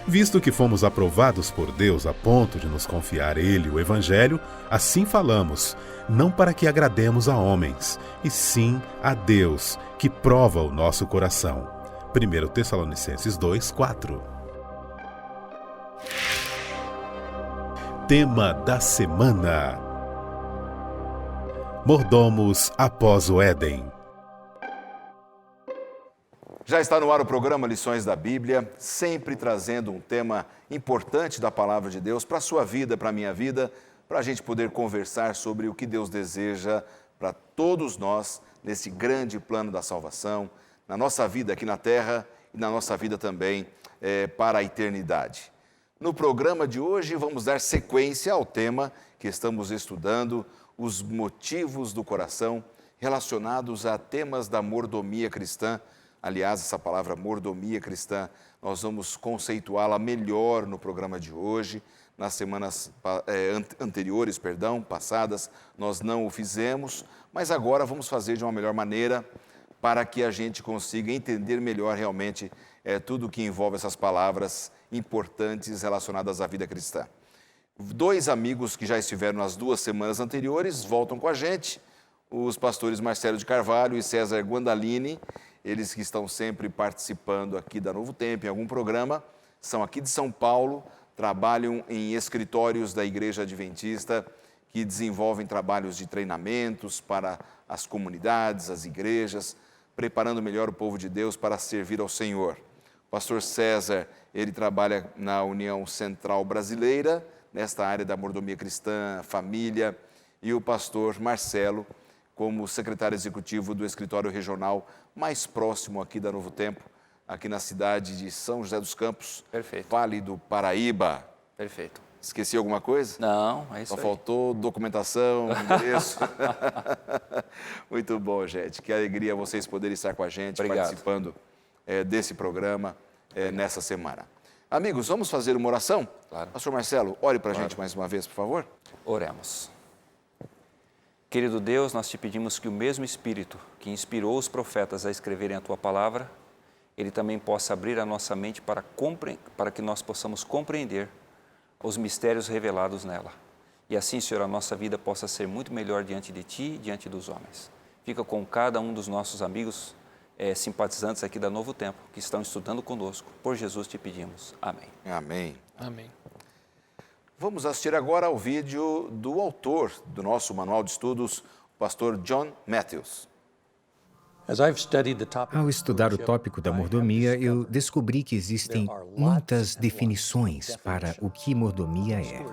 Visto que fomos aprovados por Deus a ponto de nos confiar Ele o Evangelho, assim falamos, não para que agrademos a homens, e sim a Deus, que prova o nosso coração. 1 Tessalonicenses 2:4. Tema da semana: Mordomos após o Éden. Já está no ar o programa Lições da Bíblia, sempre trazendo um tema importante da Palavra de Deus para a sua vida, para a minha vida, para a gente poder conversar sobre o que Deus deseja para todos nós nesse grande plano da salvação, na nossa vida aqui na Terra e na nossa vida também para a eternidade. No programa de hoje vamos dar sequência ao tema que estamos estudando, os motivos do coração relacionados a temas da mordomia cristã. Aliás, essa palavra mordomia cristã, nós vamos conceituá-la melhor no programa de hoje. Nas semanas passadas, nós não o fizemos, mas agora vamos fazer de uma melhor maneira para que a gente consiga entender melhor realmente tudo o que envolve essas palavras importantes relacionadas à vida cristã. Dois amigos que já estiveram nas 2 semanas anteriores voltam com a gente, os pastores Marcelo de Carvalho e César Guandalini. Eles que estão sempre participando aqui da Novo Tempo, em algum programa, são aqui de São Paulo, trabalham em escritórios da Igreja Adventista, que desenvolvem trabalhos de treinamentos para as comunidades, as igrejas, preparando melhor o povo de Deus para servir ao Senhor. O pastor César, ele trabalha na União Central Brasileira, nesta área da mordomia cristã, família, e o pastor Marcelo, como secretário executivo do escritório regional mais próximo aqui da Novo Tempo, aqui na cidade de São José dos Campos, Perfeito. Vale do Paraíba. Perfeito. Esqueci alguma coisa? Não, é isso Só aí. faltou documentação, endereço. Muito bom, gente. Que alegria vocês poderem estar com a gente, Obrigado. participando desse programa nessa semana. Amigos, vamos fazer uma oração? Claro. Pastor Marcelo, ore para a Claro. gente mais uma vez, por favor. Oremos. Querido Deus, nós te pedimos que o mesmo Espírito que inspirou os profetas a escreverem a Tua Palavra, Ele também possa abrir a nossa mente para que nós possamos compreender os mistérios revelados nela. E assim, Senhor, a nossa vida possa ser muito melhor diante de Ti e diante dos homens. Fica com cada um dos nossos amigos simpatizantes aqui da Novo Tempo, que estão estudando conosco. Por Jesus te pedimos. Amém. Amém. Amém. Vamos assistir agora ao vídeo do autor do nosso manual de estudos, o pastor John Matthews. Ao estudar o tópico da mordomia, eu descobri que existem muitas definições para o que mordomia é.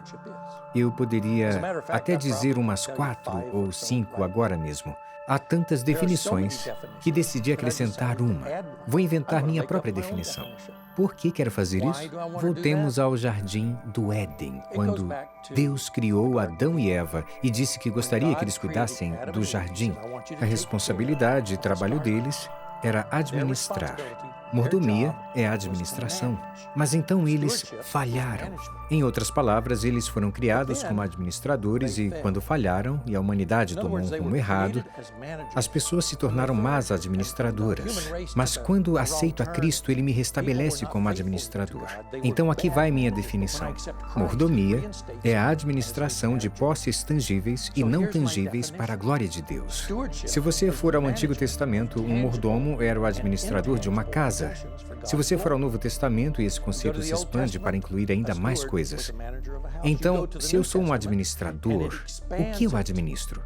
Eu poderia até dizer umas 4 ou 5 agora mesmo. Há tantas definições que decidi acrescentar uma. Vou inventar minha própria definição. Por que quero fazer isso? Voltemos ao Jardim do Éden, quando Deus criou Adão e Eva e disse que gostaria que eles cuidassem do jardim. A responsabilidade e trabalho deles era administrar. Mordomia é a administração. Mas então eles falharam. Em outras palavras, eles foram criados como administradores e, quando falharam e a humanidade tomou um rumo errado, as pessoas se tornaram más administradoras. Mas quando aceito a Cristo, Ele me restabelece como administrador. Então aqui vai minha definição. Mordomia é a administração de posses tangíveis e não tangíveis para a glória de Deus. Se você for ao Antigo Testamento, um mordomo era o administrador de uma casa. Se você for ao Novo Testamento, esse conceito se expande para incluir ainda mais coisas. Então, se eu sou um administrador, o que eu administro?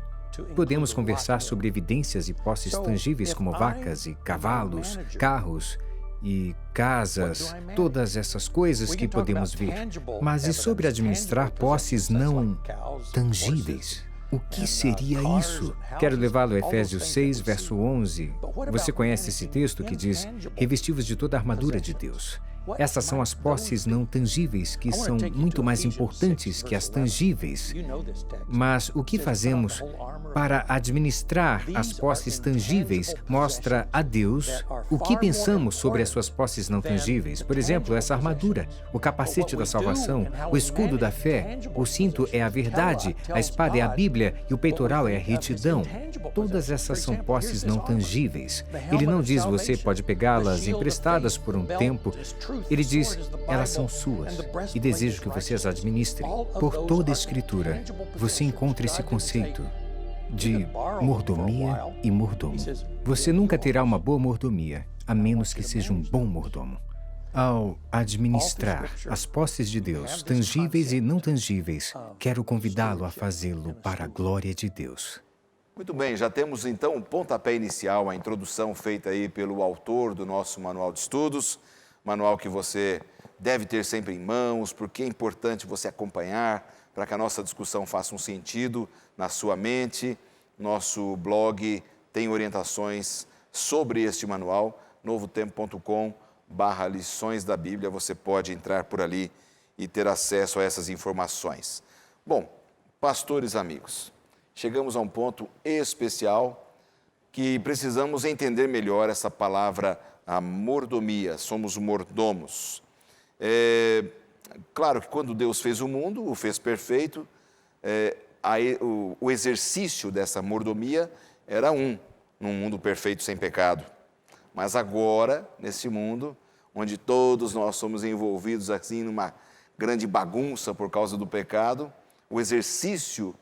Podemos conversar sobre evidências e posses tangíveis como vacas e cavalos, carros e casas, todas essas coisas que podemos ver. Mas e sobre administrar posses não tangíveis? O que seria isso? Quero levá-lo a Efésios 6, verso 11. Você conhece esse texto que diz: revesti-vos de toda a armadura de Deus. Essas são as posses não tangíveis, que são muito mais importantes que as tangíveis. Mas o que fazemos para administrar as posses tangíveis mostra a Deus o que pensamos sobre as suas posses não tangíveis. Por exemplo, essa armadura, o capacete da salvação, o escudo da fé, o cinto é a verdade, a espada é a Bíblia e o peitoral é a retidão. Todas essas são posses não tangíveis. Ele não diz você pode pegá-las emprestadas por um tempo, Ele diz, elas são suas e desejo que você as administre. Por toda a Escritura, você encontra esse conceito de mordomia e mordomo. Você nunca terá uma boa mordomia, a menos que seja um bom mordomo. Ao administrar as posses de Deus, tangíveis e não tangíveis, quero convidá-lo a fazê-lo para a glória de Deus. Muito bem, já temos então o pontapé inicial, a introdução feita aí pelo autor do nosso manual de estudos, manual que você deve ter sempre em mãos, porque é importante você acompanhar para que a nossa discussão faça um sentido na sua mente. Nosso blog tem orientações sobre este manual, novotempo.com/lições da Bíblia, você pode entrar por ali e ter acesso a essas informações. Bom, pastores amigos, chegamos a um ponto especial que precisamos entender melhor essa palavra, a mordomia, somos mordomos. Claro que quando Deus fez o mundo, o fez perfeito, o exercício dessa mordomia era num mundo perfeito sem pecado. Mas agora, nesse mundo, onde todos nós somos envolvidos assim numa grande bagunça por causa do pecado, o exercício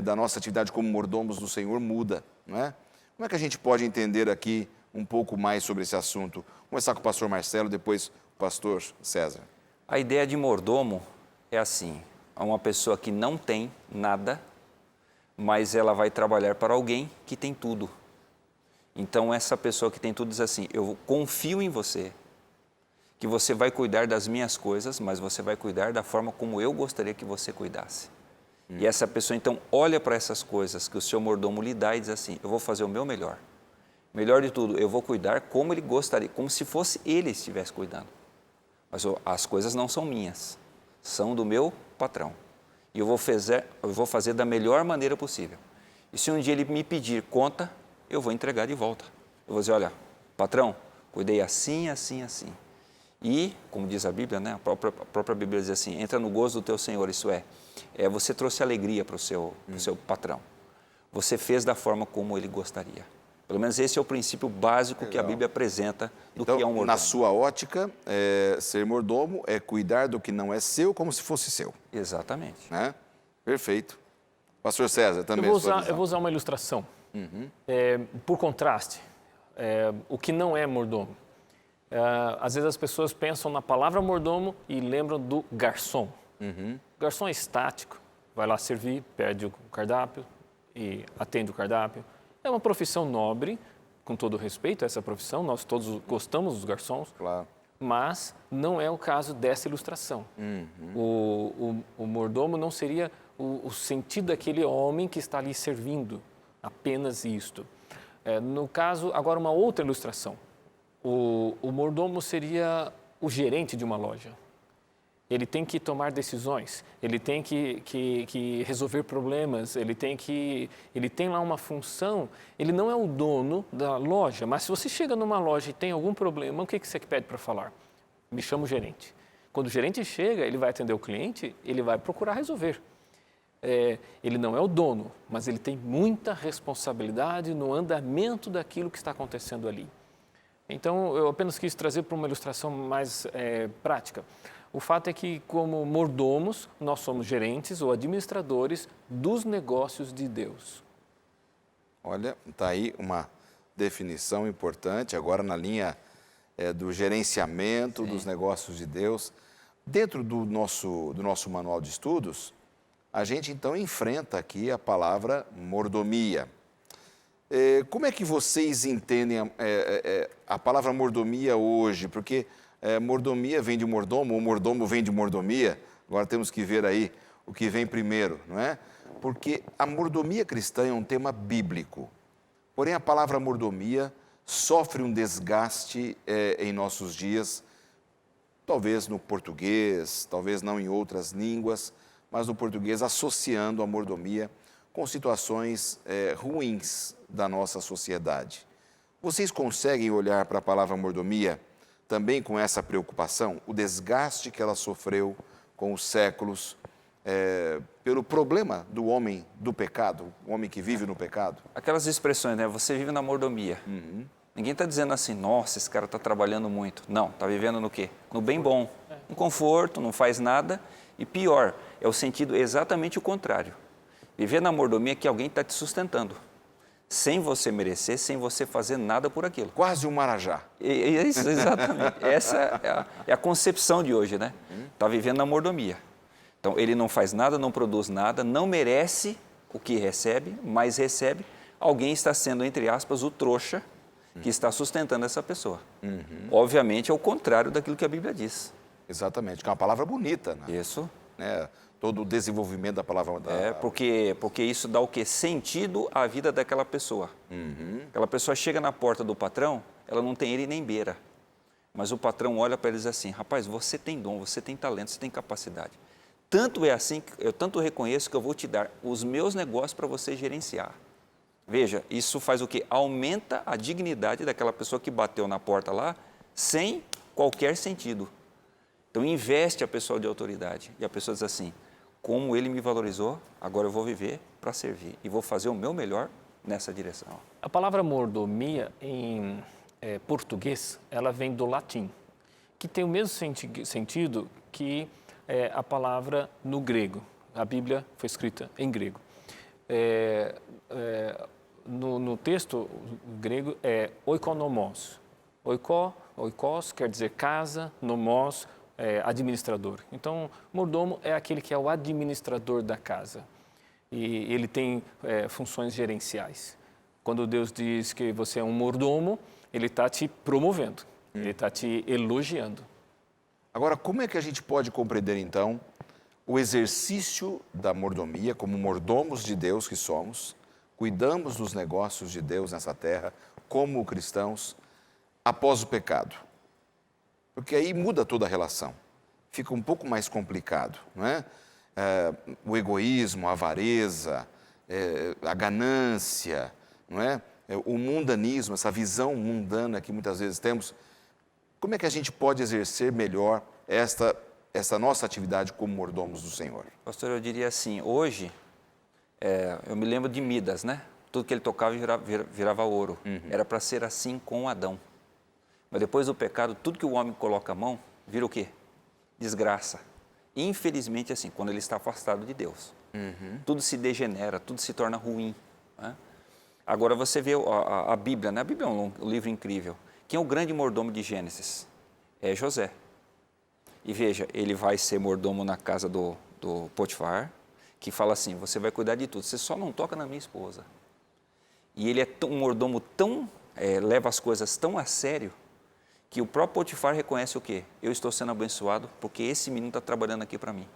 da nossa atividade como mordomos do Senhor muda, não é? Como é que a gente pode entender aqui um pouco mais sobre esse assunto? Vou começar com o pastor Marcelo, depois o pastor César. A ideia de mordomo é assim, é uma pessoa que não tem nada, mas ela vai trabalhar para alguém que tem tudo. Então, essa pessoa que tem tudo diz assim, eu confio em você, que você vai cuidar das minhas coisas, mas você vai cuidar da forma como eu gostaria que você cuidasse. E essa pessoa, então, olha para essas coisas que o seu mordomo lhe dá e diz assim, eu vou fazer o meu melhor. Melhor de tudo, eu vou cuidar como ele gostaria, como se fosse ele estivesse cuidando. Mas as coisas não são minhas, são do meu patrão. E eu vou fazer da melhor maneira possível. E se um dia ele me pedir conta, eu vou entregar de volta. Eu vou dizer, olha, patrão, cuidei assim, assim, assim. E, como diz a Bíblia, né, a própria Bíblia diz assim, entra no gozo do teu Senhor, isso você trouxe alegria para o seu patrão. Você fez da forma como ele gostaria. Pelo menos esse é o princípio básico que a Bíblia apresenta do que é um mordomo. Na sua ótica, ser mordomo é cuidar do que não é seu como se fosse seu. Exatamente. Né? Perfeito. Pastor César, também. Eu vou usar uma ilustração. Por contraste, o que não é mordomo. Às vezes as pessoas pensam na palavra mordomo e lembram do garçom. O garçom é estático, vai lá servir, pede o cardápio e atende o cardápio. É uma profissão nobre, com todo respeito a essa profissão, nós todos gostamos dos garçons, Claro. Mas não é o caso dessa ilustração. O mordomo não seria o sentido daquele homem que está ali servindo, apenas isto. No caso, agora uma outra ilustração. O mordomo seria o gerente de uma loja. Ele tem que tomar decisões, ele tem que resolver problemas, ele tem lá uma função. Ele não é o dono da loja, mas se você chega numa loja e tem algum problema, o que você pede para falar? Me chama o gerente. Quando o gerente chega, ele vai atender o cliente, ele vai procurar resolver. Ele não é o dono, mas ele tem muita responsabilidade no andamento daquilo que está acontecendo ali. Então, eu apenas quis trazer para uma ilustração mais prática. O fato é que, como mordomos, nós somos gerentes ou administradores dos negócios de Deus. Olha, está aí uma definição importante, agora na linha do gerenciamento dos negócios de Deus. Dentro do nosso manual de estudos, a gente então enfrenta aqui a palavra mordomia. Como é que vocês entendem a palavra mordomia hoje? Porque mordomia vem de mordomo, ou mordomo vem de mordomia. Agora temos que ver aí o que vem primeiro, não é? Porque a mordomia cristã é um tema bíblico. Porém, a palavra mordomia sofre um desgaste em nossos dias, talvez no português, talvez não em outras línguas, mas no português associando a mordomia com situações ruins da nossa sociedade. Vocês conseguem olhar para a palavra mordomia também com essa preocupação, o desgaste que ela sofreu com os séculos, pelo problema do homem do pecado, o homem que vive no pecado? Aquelas expressões, né? Você vive na mordomia. Ninguém está dizendo assim, nossa, esse cara está trabalhando muito. Não, está vivendo no quê? No bem bom, no conforto, não faz nada. E pior, é o sentido exatamente o contrário. Viver na mordomia é que alguém está te sustentando, sem você merecer, sem você fazer nada por aquilo. Quase um marajá. Isso, exatamente. Essa é a concepção de hoje, né? Está vivendo na mordomia. Então, ele não faz nada, não produz nada, não merece o que recebe, mas recebe. Alguém está sendo, entre aspas, o trouxa que está sustentando essa pessoa. Obviamente, é o contrário daquilo que a Bíblia diz. Exatamente, que é uma palavra bonita, né? Isso. Todo o desenvolvimento da palavra. Porque isso dá o quê? Sentido à vida daquela pessoa. Aquela pessoa chega na porta do patrão, ela não tem ele nem beira. Mas o patrão olha para ele e diz assim, rapaz, você tem dom, você tem talento, você tem capacidade. Tanto é assim, eu tanto reconheço que eu vou te dar os meus negócios para você gerenciar. Veja, isso faz o quê? Aumenta a dignidade daquela pessoa que bateu na porta lá, sem qualquer sentido. Então, investe a pessoa de autoridade. E a pessoa diz assim, como ele me valorizou, agora eu vou viver para servir. E vou fazer o meu melhor nessa direção. A palavra mordomia, em português, ela vem do latim, que tem o mesmo sentido que a palavra no grego. A Bíblia foi escrita em grego. No texto grego é oikonomos. Oikos quer dizer casa, nomos, administrador. Então, mordomo é aquele que é o administrador da casa. E ele tem funções gerenciais. Quando Deus diz que você é um mordomo, ele está te promovendo, ele está te elogiando. Agora, como é que a gente pode compreender, então, o exercício da mordomia, como mordomos de Deus que somos, cuidamos dos negócios de Deus nessa terra, como cristãos, após o pecado? Porque aí muda toda a relação, fica um pouco mais complicado, não é? O egoísmo, a avareza, a ganância, não é? O mundanismo, essa visão mundana que muitas vezes temos. Como é que a gente pode exercer melhor essa nossa atividade como mordomos do Senhor? Pastor, eu diria assim, hoje, eu me lembro de Midas, né? Tudo que ele tocava virava ouro. Era para ser assim com Adão. Mas depois do pecado, tudo que o homem coloca a mão, vira o quê? Desgraça. Infelizmente, assim, quando ele está afastado de Deus. Tudo se degenera, tudo se torna ruim. Né? Agora você vê a Bíblia, né? A Bíblia é um livro incrível. Quem é o grande mordomo de Gênesis? É José. E veja, ele vai ser mordomo na casa do Potifar, que fala assim, você vai cuidar de tudo, você só não toca na minha esposa. E ele é um mordomo tão, leva as coisas tão a sério, que o próprio Potifar reconhece o quê? Eu estou sendo abençoado porque esse menino está trabalhando aqui para mim.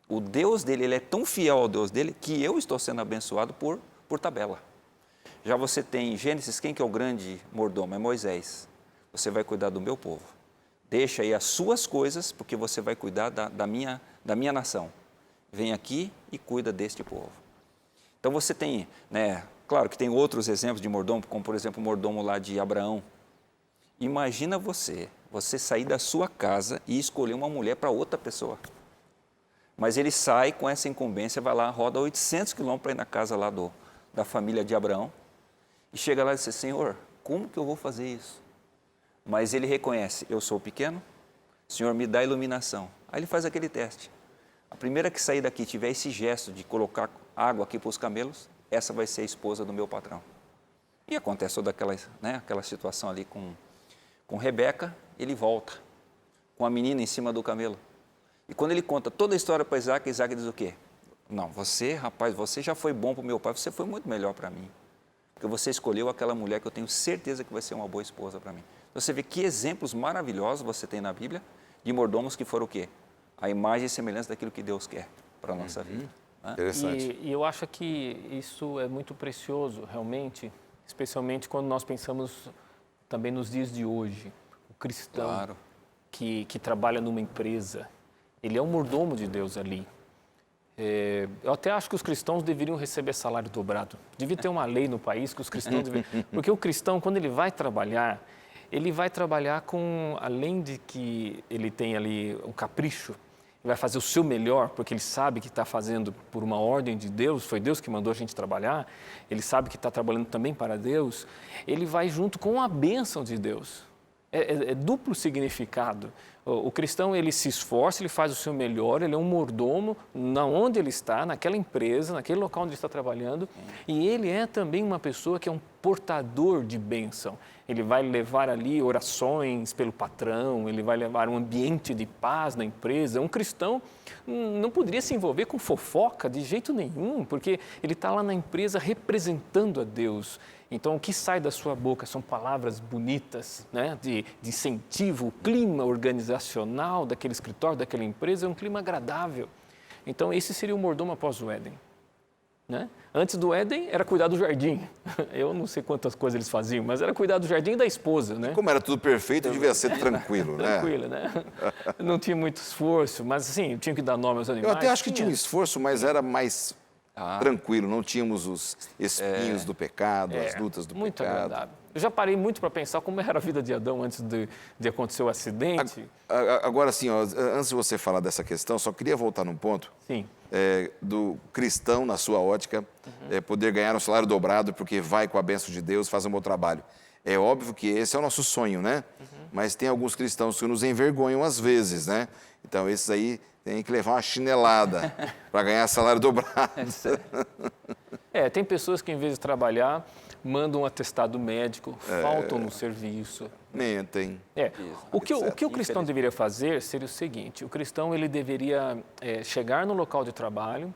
O Deus dele, ele é tão fiel ao Deus dele, que eu estou sendo abençoado por tabela. Já você tem em Gênesis, quem que é o grande mordomo? É Moisés. Você vai cuidar do meu povo. Deixa aí as suas coisas, porque você vai cuidar da minha nação. Vem aqui e cuida deste povo. Então você tem, né, claro que tem outros exemplos de mordomo, como por exemplo o mordomo lá de Abraão. Imagina você sair da sua casa e escolher uma mulher para outra pessoa. Mas ele sai com essa incumbência, vai lá, roda 800 quilômetros para ir na casa lá da família de Abraão. E chega lá e diz, Senhor, como que eu vou fazer isso? Mas ele reconhece, eu sou pequeno, Senhor, me dá iluminação. Aí ele faz aquele teste. A primeira que sair daqui tiver esse gesto de colocar água aqui para os camelos, essa vai ser a esposa do meu patrão. E acontece toda aquela situação ali com Rebeca, ele volta com a menina em cima do camelo. E quando ele conta toda a história para Isaac, Isaac diz o quê? Não, rapaz, você já foi bom para o meu pai, você foi muito melhor para mim. Porque você escolheu aquela mulher que eu tenho certeza que vai ser uma boa esposa para mim. Então, você vê que exemplos maravilhosos você tem na Bíblia de mordomos que foram o quê? A imagem e semelhança daquilo que Deus quer para a nossa vida. Né? Interessante. E eu acho que isso é muito precioso, realmente, especialmente quando nós pensamos também nos dias de hoje. O cristão Claro. que trabalha numa empresa, ele é um mordomo de Deus ali. Eu até acho que os cristãos deveriam receber salário dobrado. Devia ter uma lei no país que os cristãos deveriam... Porque o cristão, quando ele vai trabalhar com, além de que ele tem ali um capricho, ele vai fazer o seu melhor, porque ele sabe que está fazendo por uma ordem de Deus, foi Deus que mandou a gente trabalhar, ele sabe que está trabalhando também para Deus, ele vai junto com a bênção de Deus. É duplo significado. O cristão, ele se esforça, ele faz o seu melhor, ele é um mordomo na onde ele está, naquela empresa, naquele local onde ele está trabalhando, e ele é também uma pessoa que é um portador de bênção. Ele vai levar ali orações pelo patrão, ele vai levar um ambiente de paz na empresa. Um cristão não poderia se envolver com fofoca de jeito nenhum, porque ele está lá na empresa representando a Deus. Então, o que sai da sua boca são palavras bonitas, né? de incentivo. O clima organizacional daquele escritório, daquela empresa é um clima agradável. Então, esse seria o mordomo após o Éden. Né? Antes do Éden, era cuidar do jardim. Eu não sei quantas coisas eles faziam, mas era cuidar do jardim e da esposa. Né? Como era tudo perfeito, devia ser tranquilo, né? Tranquilo, né? Não tinha muito esforço, mas assim, tinha que dar nome aos animais. Eu até acho que tinha um esforço, mas era mais tranquilo. Não tínhamos os espinhos do pecado, as lutas do muito pecado. Agradável. Eu já parei muito para pensar como era a vida de Adão antes de acontecer o acidente. Agora, sim, antes de você falar dessa questão, só queria voltar num ponto. Sim. Do cristão, na sua ótica, poder ganhar um salário dobrado porque vai com a bênção de Deus, faz um bom trabalho. É óbvio que esse é o nosso sonho, né? Mas tem alguns cristãos que nos envergonham às vezes, né? Então, esses aí tem que levar uma chinelada para ganhar salário dobrado. Tem pessoas que, em vez de trabalhar, mandam um atestado médico, faltam no serviço. Mentem. O que o cristão deveria fazer seria o seguinte: o cristão ele deveria chegar no local de trabalho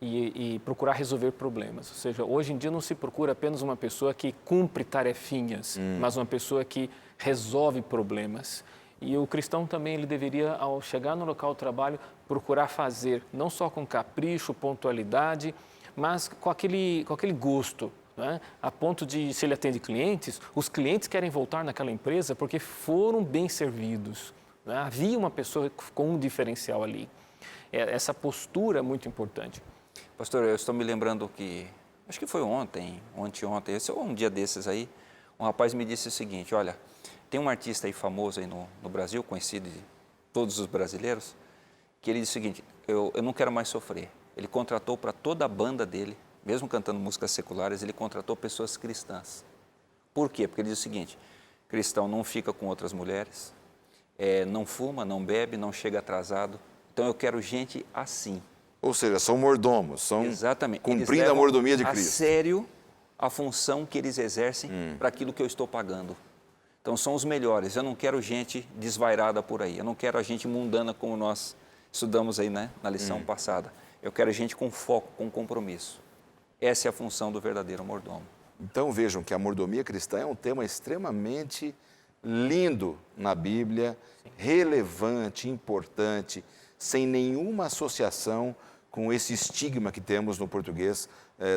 e procurar resolver problemas. Ou seja, hoje em dia não se procura apenas uma pessoa que cumpre tarefinhas, mas uma pessoa que resolve problemas. E o cristão também ele deveria, ao chegar no local de trabalho, procurar fazer, não só com capricho, pontualidade, mas com aquele gosto. Né? A ponto de, se ele atende clientes, os clientes querem voltar naquela empresa porque foram bem servidos. Né? Havia uma pessoa com um diferencial ali. Essa postura é muito importante. Pastor, eu estou me lembrando que, acho que foi ontem, esse é um dia desses aí, um rapaz me disse o seguinte: olha, tem um artista aí famoso aí no Brasil, conhecido de todos os brasileiros, que ele disse o seguinte: eu não quero mais sofrer. Ele contratou para toda a banda dele, mesmo cantando músicas seculares, ele contratou pessoas cristãs. Por quê? Porque ele diz o seguinte: cristão não fica com outras mulheres, não fuma, não bebe, não chega atrasado. Então eu quero gente assim. Ou seja, são mordomos, são Exatamente. cumprindo a mordomia de Cristo. A sério a função que eles exercem para aquilo que eu estou pagando. Então são os melhores. Eu não quero gente desvairada por aí. Eu não quero a gente mundana como nós estudamos aí, né, na lição passada. Eu quero gente com foco, com compromisso. Essa é a função do verdadeiro mordomo. Então vejam que a mordomia cristã é um tema extremamente lindo na Bíblia, relevante, importante, sem nenhuma associação com esse estigma que temos no português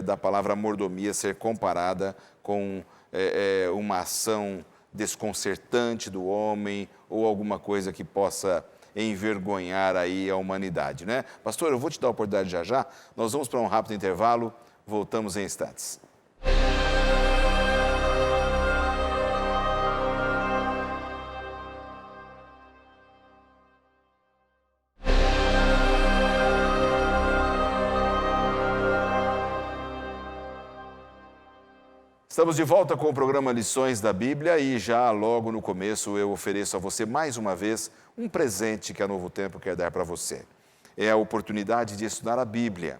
da palavra mordomia ser comparada com uma ação desconcertante do homem ou alguma coisa que possa envergonhar aí a humanidade, né? Pastor, eu vou te dar a oportunidade já. Nós vamos para um rápido intervalo, voltamos em instantes. Estamos de volta com o programa Lições da Bíblia e já logo no começo eu ofereço a você mais uma vez um presente que a Novo Tempo quer dar para você. É a oportunidade de estudar a Bíblia.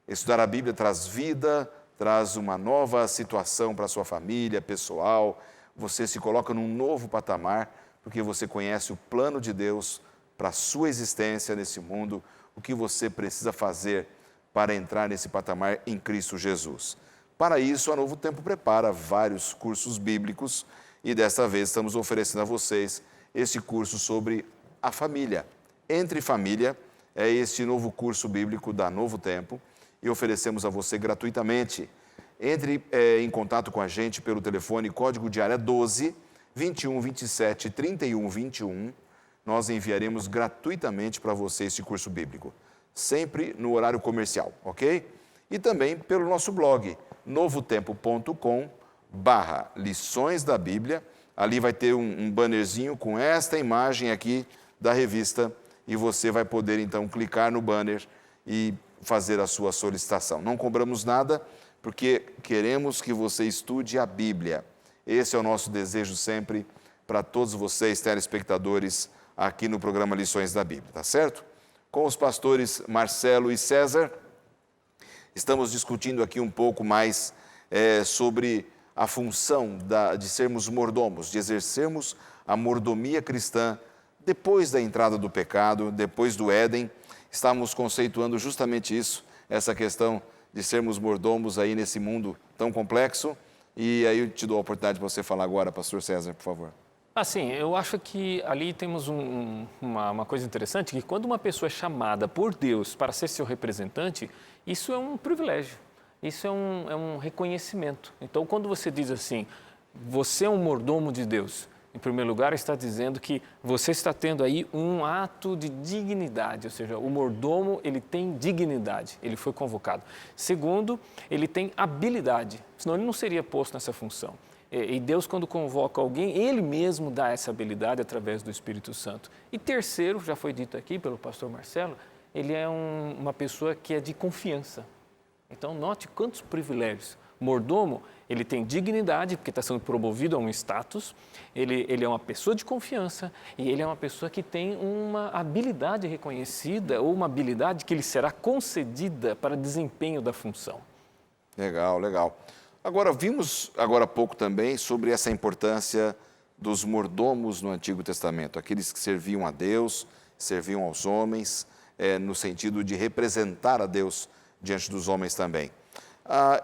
Estudar a Bíblia traz vida, traz uma nova situação para a sua família, pessoal. Você se coloca num novo patamar porque você conhece o plano de Deus para a sua existência nesse mundo, o que você precisa fazer para entrar nesse patamar em Cristo Jesus. Para isso, a Novo Tempo prepara vários cursos bíblicos e desta vez estamos oferecendo a vocês esse curso sobre a família. Entre Família é este novo curso bíblico da Novo Tempo e oferecemos a você gratuitamente. Entre em contato com a gente pelo telefone, código de área 12 21 27 31 21. Nós enviaremos gratuitamente para você esse curso bíblico, sempre no horário comercial, ok? E também pelo nosso blog, novotempo.com/lições da Bíblia. Ali vai ter um bannerzinho com esta imagem aqui da revista e você vai poder então clicar no banner e fazer a sua solicitação. Não cobramos nada, porque queremos que você estude a Bíblia. Esse é o nosso desejo sempre para todos vocês, telespectadores, aqui no programa Lições da Bíblia, tá certo? Com os pastores Marcelo e César, estamos discutindo aqui um pouco mais sobre a função de sermos mordomos, de exercermos a mordomia cristã depois da entrada do pecado, depois do Éden. Estamos conceituando justamente isso, essa questão de sermos mordomos aí nesse mundo tão complexo. E aí eu te dou a oportunidade para você falar agora, pastor César, por favor. Assim, eu acho que ali temos uma coisa interessante, que quando uma pessoa é chamada por Deus para ser seu representante, isso é um privilégio, isso é um reconhecimento. Então, quando você diz assim, você é um mordomo de Deus, em primeiro lugar, está dizendo que você está tendo aí um ato de dignidade, ou seja, o mordomo, ele tem dignidade, ele foi convocado. Segundo, ele tem habilidade, senão ele não seria posto nessa função. E Deus, quando convoca alguém, Ele mesmo dá essa habilidade através do Espírito Santo. E terceiro, já foi dito aqui pelo pastor Marcelo, ele é uma pessoa que é de confiança. Então, note quantos privilégios. Mordomo, ele tem dignidade, porque está sendo promovido a um status, ele é uma pessoa de confiança e ele é uma pessoa que tem uma habilidade reconhecida ou uma habilidade que lhe será concedida para desempenho da função. Legal, legal. Agora, vimos agora há pouco também sobre essa importância dos mordomos no Antigo Testamento, aqueles que serviam a Deus, serviam aos homens, no sentido de representar a Deus diante dos homens também.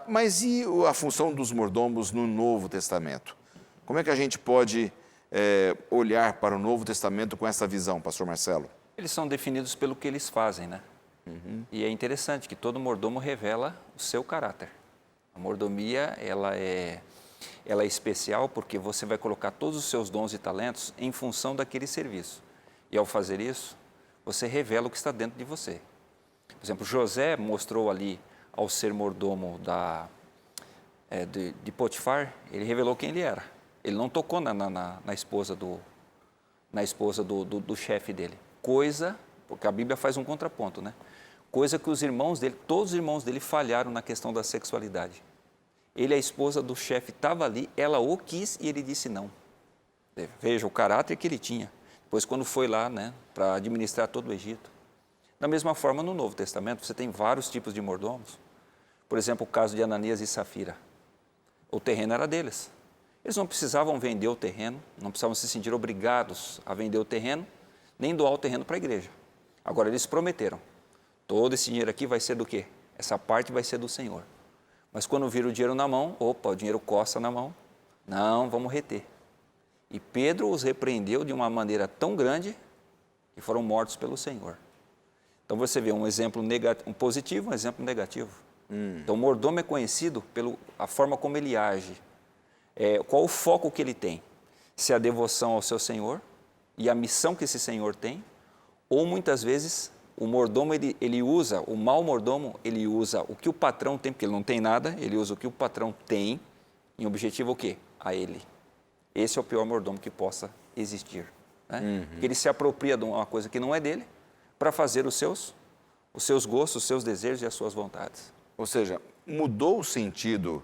Mas e a função dos mordomos no Novo Testamento? Como é que a gente pode olhar para o Novo Testamento com essa visão, pastor Marcelo? Eles são definidos pelo que eles fazem, né? E é interessante que todo mordomo revela o seu caráter. A mordomia, ela é especial porque você vai colocar todos os seus dons e talentos em função daquele serviço. E ao fazer isso, você revela o que está dentro de você. Por exemplo, José mostrou ali, ao ser mordomo de Potifar, ele revelou quem ele era. Ele não tocou na esposa do chefe dele. Coisa, porque a Bíblia faz um contraponto, né? Coisa que os irmãos dele, todos os irmãos dele falharam na questão da sexualidade. Ele, a esposa do chefe, estava ali, ela o quis e ele disse não. Veja o caráter que ele tinha. Depois, quando foi lá, né, para administrar todo o Egito. Da mesma forma, no Novo Testamento, você tem vários tipos de mordomos. Por exemplo, o caso de Ananias e Safira. O terreno era deles. Eles não precisavam vender o terreno, não precisavam se sentir obrigados a vender o terreno, nem doar o terreno para a igreja. Agora, eles prometeram. Todo esse dinheiro aqui vai ser do quê? Essa parte vai ser do Senhor. Mas quando viram o dinheiro na mão, opa, o dinheiro coça na mão. Não, vamos reter. E Pedro os repreendeu de uma maneira tão grande que foram mortos pelo Senhor. Então você vê um exemplo um positivo, um exemplo negativo. Então o mordomo é conhecido pela forma como ele age. Qual o foco que ele tem? Se é a devoção ao seu Senhor e a missão que esse Senhor tem, ou muitas vezes o mordomo, o mau mordomo, ele usa o que o patrão tem, porque ele não tem nada, ele usa o que o patrão tem, em objetivo o quê? A ele. Esse é o pior mordomo que possa existir. Né? Porque ele se apropria de uma coisa que não é dele, para fazer os seus gostos, os seus desejos e as suas vontades. Ou seja, mudou o sentido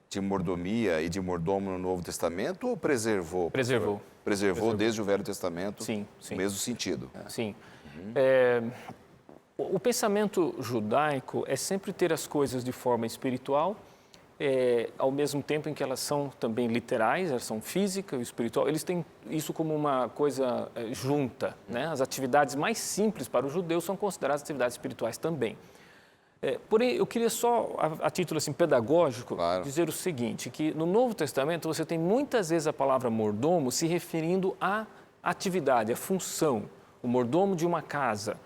de mordomia e de mordomo no Novo Testamento ou preservou? Preservou desde o Velho Testamento, sim. O mesmo sentido. Sim. O pensamento judaico é sempre ter as coisas de forma espiritual, ao mesmo tempo em que elas são também literais, elas são física e espiritual. Eles têm isso como uma coisa junta, né? As atividades mais simples para os judeus são consideradas atividades espirituais também. Porém, eu queria só, a título assim, pedagógico, dizer o seguinte, que no Novo Testamento você tem muitas vezes a palavra mordomo se referindo à atividade, à função, o mordomo de uma casa.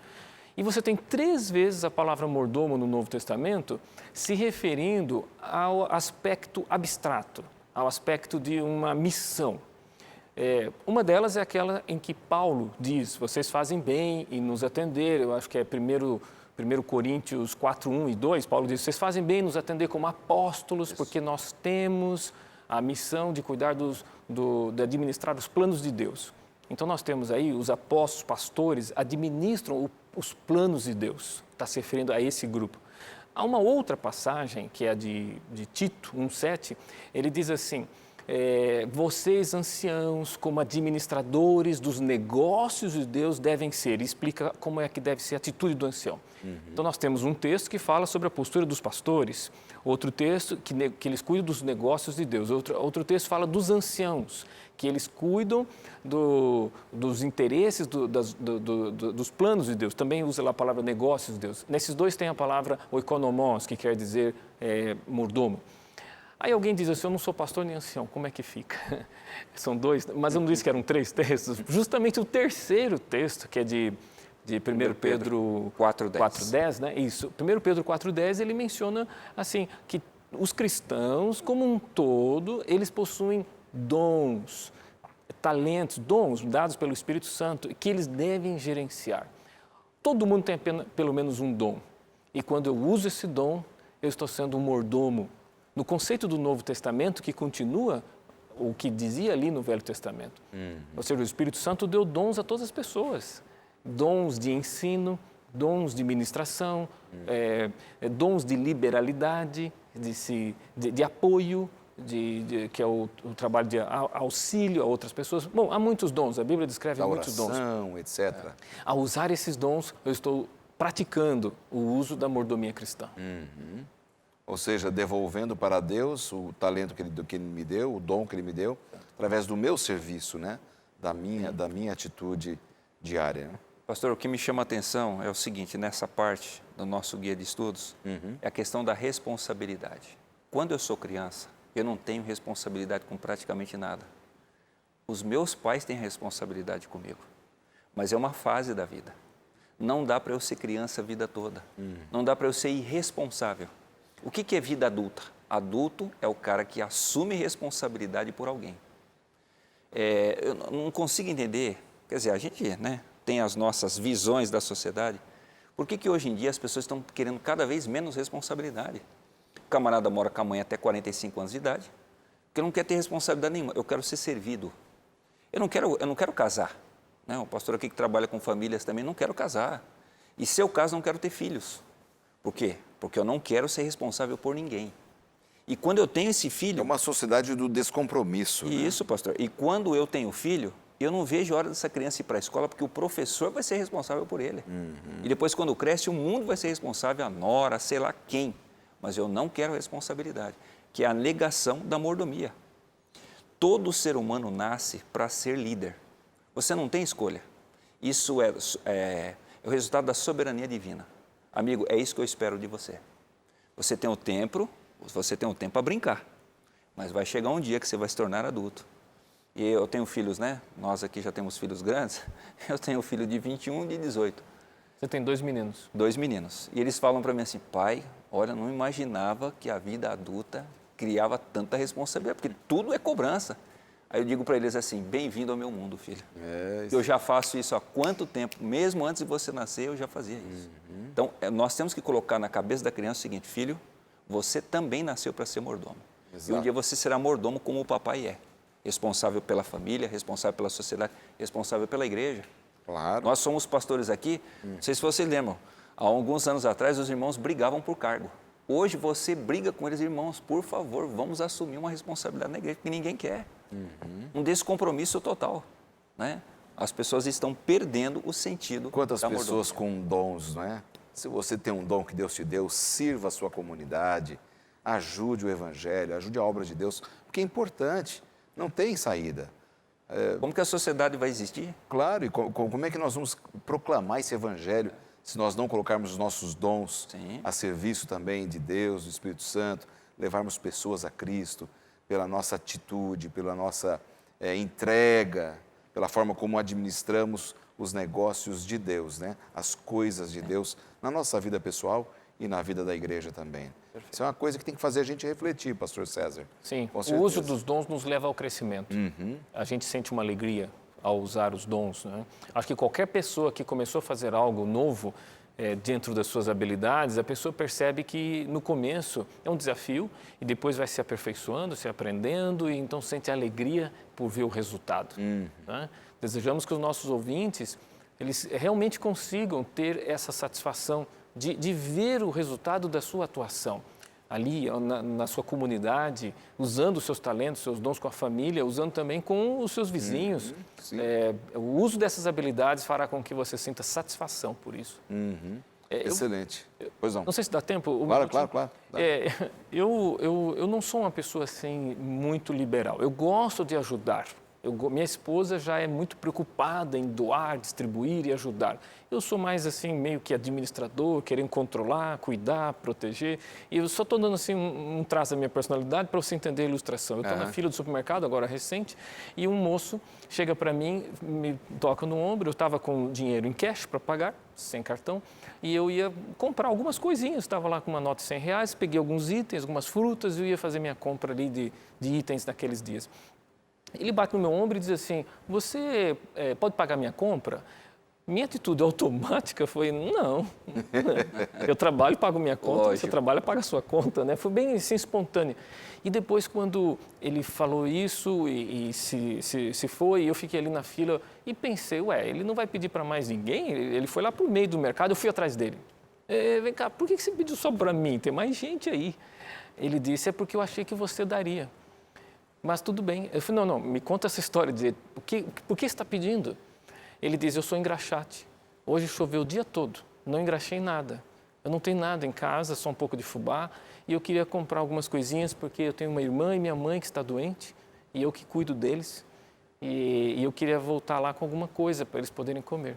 E você tem 3 vezes a palavra mordomo no Novo Testamento se referindo ao aspecto abstrato, ao aspecto de uma missão. Uma delas é aquela em que Paulo diz, vocês fazem bem em nos atender, eu acho que é 1 Coríntios 4, 1 e 2, Paulo diz, vocês fazem bem em nos atender como apóstolos, porque nós temos a missão de cuidar de administrar os planos de Deus. Então nós temos aí os apóstolos, pastores, administram os planos de Deus. Está se referindo a esse grupo. Há uma outra passagem, que é a de Tito 1,7, ele diz assim, vocês anciãos, como administradores dos negócios de Deus devem ser. E explica como é que deve ser a atitude do ancião. Então nós temos um texto que fala sobre a postura dos pastores, outro texto que eles cuidam dos negócios de Deus, outro texto fala dos anciãos, que eles cuidam dos interesses, dos planos de Deus. Também usa a palavra negócios de Deus. Nesses dois tem a palavra oikonomos, que quer dizer mordomo. Aí alguém diz assim, eu não sou pastor nem ancião, como é que fica? São dois, mas eu não disse que eram 3 textos. Justamente o terceiro texto, que é de 1 Pedro 4,10, né? Isso. 1 Pedro 4,10, ele menciona assim, que os cristãos, como um todo, eles possuem dons, talentos, dons dados pelo Espírito Santo, que eles devem gerenciar. Todo mundo tem pelo menos um dom. E quando eu uso esse dom, eu estou sendo um mordomo. No conceito do Novo Testamento, que continua o que dizia ali no Velho Testamento. Ou seja, o Espírito Santo deu dons a todas as pessoas. Dons de ensino, dons de ministração, dons de liberalidade, de apoio, que é o trabalho de auxílio a outras pessoas. Bom, há muitos dons, a Bíblia descreve muitos dons. Oração, etc. Ao usar esses dons, eu estou praticando o uso da mordomia cristã. Ou seja, devolvendo para Deus o talento que Ele me deu, o dom que Ele me deu, através do meu serviço, né? Da minha atitude diária. Pastor, o que me chama a atenção é o seguinte, nessa parte do nosso guia de estudos, é a questão da responsabilidade. Quando eu sou criança, eu não tenho responsabilidade com praticamente nada. Os meus pais têm responsabilidade comigo, mas é uma fase da vida. Não dá para eu ser criança a vida toda. Não dá para eu ser irresponsável. O que é vida adulta? Adulto é o cara que assume responsabilidade por alguém. Eu não consigo entender, quer dizer, a gente tem as nossas visões da sociedade, por que hoje em dia as pessoas estão querendo cada vez menos responsabilidade? O camarada mora com a mãe até 45 anos de idade, porque não quer ter responsabilidade nenhuma, eu quero ser servido. Eu não quero casar. O pastor aqui que trabalha com famílias também, não quero casar. E se eu caso, não quero ter filhos. Por quê? Porque eu não quero ser responsável por ninguém. E quando eu tenho esse filho... É uma sociedade do descompromisso. Isso, pastor. E quando eu tenho filho, eu não vejo a hora dessa criança ir para a escola, porque o professor vai ser responsável por ele. E depois, quando cresce, o mundo vai ser responsável, a nora, sei lá quem. Mas eu não quero responsabilidé que é a negação da mordomia. Todo ser humano nasce para ser líder. Você não tem escolha. Isso é o resultado da soberania divina. Amigo, é isso que eu espero de você. Você tem um tempo para brincar, mas vai chegar um dia que você vai se tornar adulto. E eu tenho filhos, Nós aqui já temos filhos grandes. Eu tenho um filho de 21 e de 18. Você tem 2 meninos? 2 meninos. E eles falam para mim assim, pai, olha, não imaginava que a vida adulta criava tanta responsabilidade, porque tudo é cobrança. Aí eu digo para eles assim, bem-vindo ao meu mundo, filho. Eu já faço isso há quanto tempo? Mesmo antes de você nascer, eu já fazia isso. Então, nós temos que colocar na cabeça da criança o seguinte, filho, você também nasceu para ser mordomo. Exato. E um dia você será mordomo como o papai é. Responsável pela família, responsável pela sociedade, responsável pela igreja. Claro. Nós somos pastores aqui, não sei se vocês lembram, há alguns anos atrás os irmãos brigavam por cargo. Hoje você briga com eles, irmãos, por favor, vamos assumir uma responsabilidade na igreja, que ninguém quer. Um descompromisso total, As pessoas estão perdendo o sentido. Quantas pessoas com dons, Se você tem um dom que Deus te deu, sirva a sua comunidade, ajude o evangelho, ajude a obra de Deus, porque é importante, não tem saída. Como que a sociedade vai existir? Claro, e como é que nós vamos proclamar esse evangelho se nós não colocarmos os nossos dons a serviço também de Deus, do Espírito Santo, levarmos pessoas a Cristo, pela nossa atitude, pela nossa entrega, pela forma como administramos os negócios de Deus, as coisas de Deus, na nossa vida pessoal e na vida da igreja também. Perfeito. Isso é uma coisa que tem que fazer a gente refletir, pastor César. Sim, o uso dos dons nos leva ao crescimento. A gente sente uma alegria ao usar os dons. Acho que qualquer pessoa que começou a fazer algo novo, dentro das suas habilidades, a pessoa percebe que no começo é um desafio e depois vai se aperfeiçoando, se aprendendo e então sente alegria por ver o resultado. Né? Desejamos que os nossos ouvintes eles realmente consigam ter essa satisfação de ver o resultado da sua atuação ali na sua comunidade, usando os seus talentos, seus dons com a família, usando também com os seus vizinhos. O uso dessas habilidades fará com que você sinta satisfação por isso. Excelente. Pois não. Não sei se dá tempo. Claro. Eu não sou uma pessoa assim muito liberal. Eu gosto de ajudar. Minha esposa já é muito preocupada em doar, distribuir e ajudar. Eu sou mais assim, meio que administrador, querendo controlar, cuidar, proteger. E eu só estou dando assim um traço da minha personalidade para você entender a ilustração. Eu estou na fila do supermercado, agora recente, e um moço chega para mim, me toca no ombro. Eu estava com dinheiro em cash para pagar, sem cartão, e eu ia comprar algumas coisinhas. Estava lá com uma nota de R$100, peguei alguns itens, algumas frutas, e eu ia fazer minha compra ali de itens naqueles dias. Ele bate no meu ombro e diz assim, você pode pagar minha compra? Minha atitude automática foi, não, eu trabalho e pago minha conta, você trabalha e paga a sua conta, né? Foi bem assim, espontâneo. E depois, quando ele falou isso e se foi, eu fiquei ali na fila e pensei, ele não vai pedir para mais ninguém? Ele foi lá para o meio do mercado, eu fui atrás dele. Vem cá, por que você pediu só para mim? Tem mais gente aí. Ele disse, é porque eu achei que você daria. Mas tudo bem. Eu falei, não, me conta essa história. Por que você está pedindo? Ele diz, eu sou engraxate. Hoje choveu o dia todo, não engraxei nada. Eu não tenho nada em casa, só um pouco de fubá. E eu queria comprar algumas coisinhas, porque eu tenho uma irmã e minha mãe que está doente, e eu que cuido deles. E eu queria voltar lá com alguma coisa para eles poderem comer.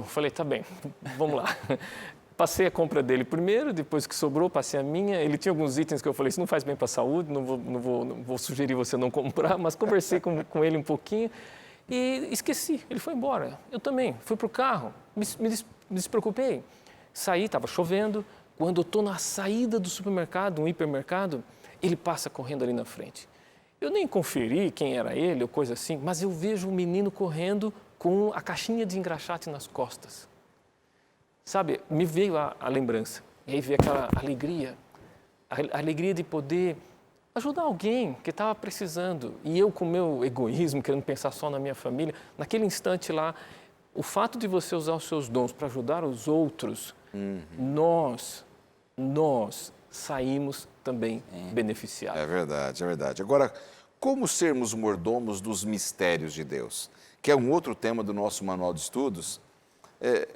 Falei, tá bem, vamos lá. Passei a compra dele primeiro, depois que sobrou, passei a minha. Ele tinha alguns itens que eu falei, isso não faz bem para a saúde, não vou sugerir você não comprar, mas conversei com ele um pouquinho e esqueci, ele foi embora. Eu também, fui para o carro, me despreocupei. Saí, estava chovendo, quando eu estou na saída do supermercado, um hipermercado, ele passa correndo ali na frente. Eu nem conferi quem era ele ou coisa assim, mas eu vejo um menino correndo com a caixinha de engraxate nas costas. Sabe, me veio a lembrança, e aí veio aquela alegria, a alegria de poder ajudar alguém que estava precisando. E eu, com o meu egoísmo, querendo pensar só na minha família, naquele instante lá, o fato de você usar os seus dons para ajudar os outros, nós saímos também beneficiados. É verdade. Agora, como sermos mordomos dos mistérios de Deus? Que é um outro tema do nosso manual de estudos.